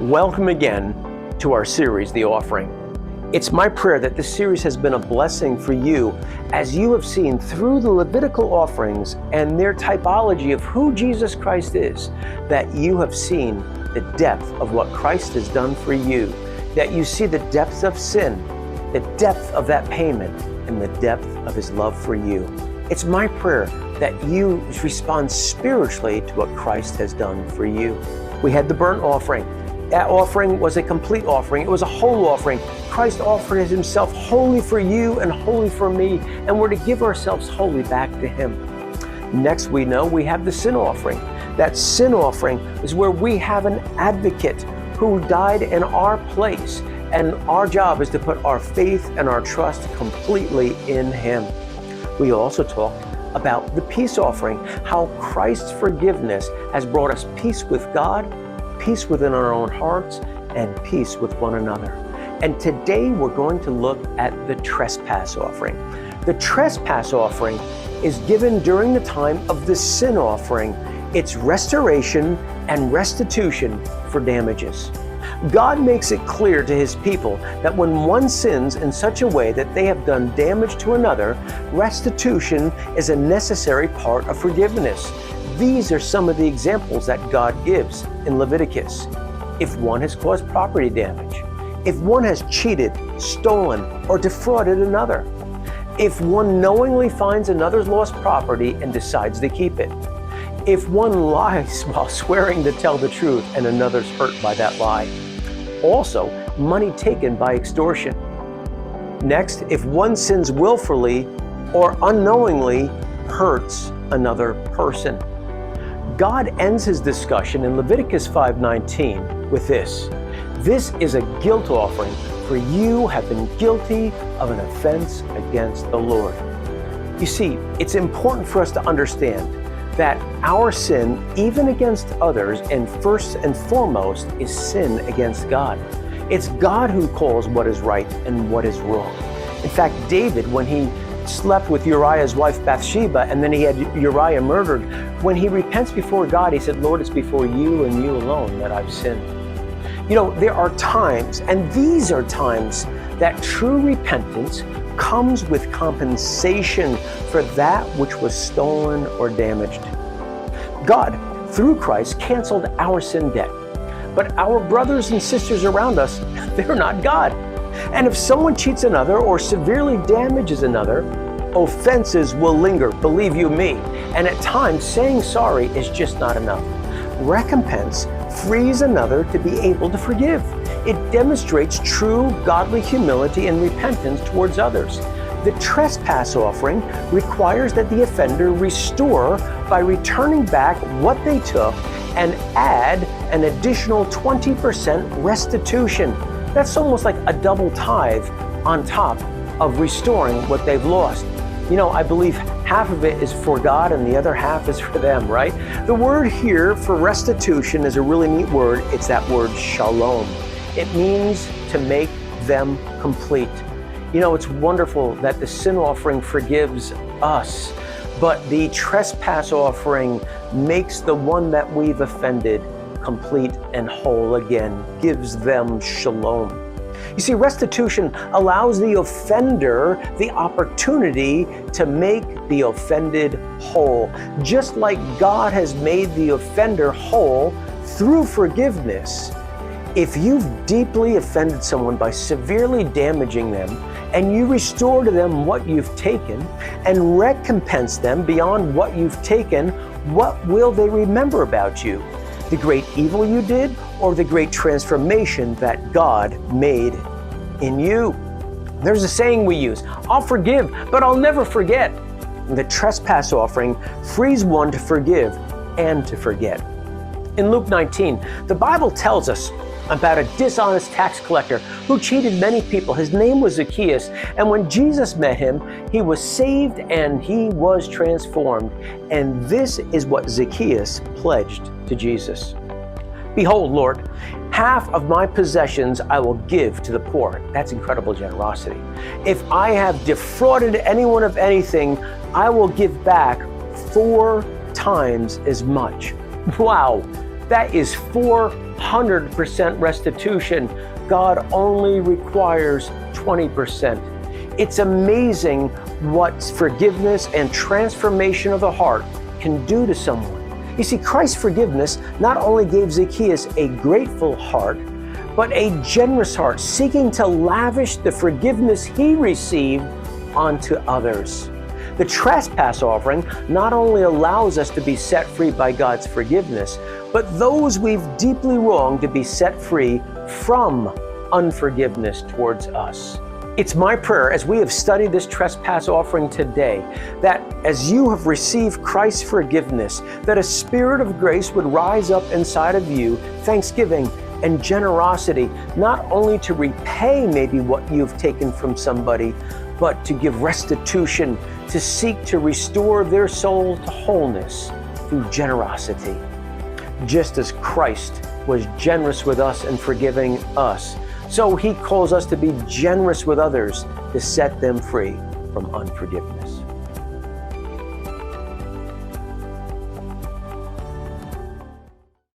Welcome again to our series, The Offering. It's my prayer that this series has been a blessing for you as you have seen through the Levitical offerings and their typology of who Jesus Christ is, that you have seen the depth of what Christ has done for you, that you see the depth of sin, the depth of that payment, and the depth of His love for you. It's my prayer that you respond spiritually to what Christ has done for you. We had the burnt offering. That offering was a complete offering. It was a whole offering. Christ offered Himself wholly for you and wholly for me, and we're to give ourselves wholly back to Him. Next, we know we have the sin offering. That sin offering is where we have an advocate who died in our place, and our job is to put our faith and our trust completely in Him. We also talked about the peace offering, how Christ's forgiveness has brought us peace with God, peace within our own hearts, and peace with one another. And today we're going to look at the trespass offering. The trespass offering is given during the time of the sin offering. It's restoration and restitution for damages. God makes it clear to His people that when one sins in such a way that they have done damage to another, restitution is a necessary part of forgiveness. These are some of the examples that God gives in Leviticus. If one has caused property damage, if one has cheated, stolen, or defrauded another, if one knowingly finds another's lost property and decides to keep it, if one lies while swearing to tell the truth and another's hurt by that lie, also money taken by extortion. Next, if one sins willfully or unknowingly hurts another person. God ends His discussion in Leviticus 5:19 with this: "This is a guilt offering, for you have been guilty of an offense against the Lord." You see, it's important for us to understand that our sin, even against others, and first and foremost, is sin against God. It's God who calls what is right and what is wrong. In fact, David, when he slept with Uriah's wife Bathsheba, and then he had Uriah murdered, when he repents before God, he said, "Lord, it's before you and you alone that I've sinned." You know, there are times, and these are times, that true repentance comes with compensation for that which was stolen or damaged. God, through Christ, canceled our sin debt. But our brothers and sisters around us, they're not God. And if someone cheats another or severely damages another, offenses will linger, believe you me. And at times, saying sorry is just not enough. Recompense frees another to be able to forgive. It demonstrates true godly humility and repentance towards others. The trespass offering requires that the offender restore by returning back what they took and add an additional 20% restitution. That's almost like a double tithe on top of restoring what they've lost. You know, I believe half of it is for God and the other half is for them, right? The word here for restitution is a really neat word. It's that word shalom. It means to make them complete. You know, it's wonderful that the sin offering forgives us, but the trespass offering makes the one that we've offended complete and whole again, gives them shalom. You see, restitution allows the offender the opportunity to make the offended whole. Just like God has made the offender whole through forgiveness, if you've deeply offended someone by severely damaging them, and you restore to them what you've taken and recompense them beyond what you've taken, what will they remember about you? The great evil you did, or the great transformation that God made in you? There's a saying we use: "I'll forgive, but I'll never forget." The trespass offering frees one to forgive and to forget. In Luke 19, the Bible tells us about a dishonest tax collector who cheated many people. His name was Zacchaeus, and when Jesus met him, he was saved and he was transformed. And this is what Zacchaeus pledged to Jesus: "Behold, Lord, half of my possessions I will give to the poor." That's incredible generosity. "If I have defrauded anyone of anything, I will give back 4 times as much." Wow, That is 400% restitution. God only requires 20%. It's amazing what forgiveness and transformation of the heart can do to someone. You see, Christ's forgiveness not only gave Zacchaeus a grateful heart, but a generous heart, seeking to lavish the forgiveness he received onto others. The trespass offering not only allows us to be set free by God's forgiveness, but those we've deeply wronged to be set free from unforgiveness towards us. It's my prayer as we have studied this trespass offering today, that as you have received Christ's forgiveness, that a spirit of grace would rise up inside of you, thanksgiving and generosity, not only to repay maybe what you've taken from somebody, but to give restitution, to seek to restore their soul to wholeness through generosity. Just as Christ was generous with us and forgiving us, so he calls us to be generous with others to set them free from unforgiveness.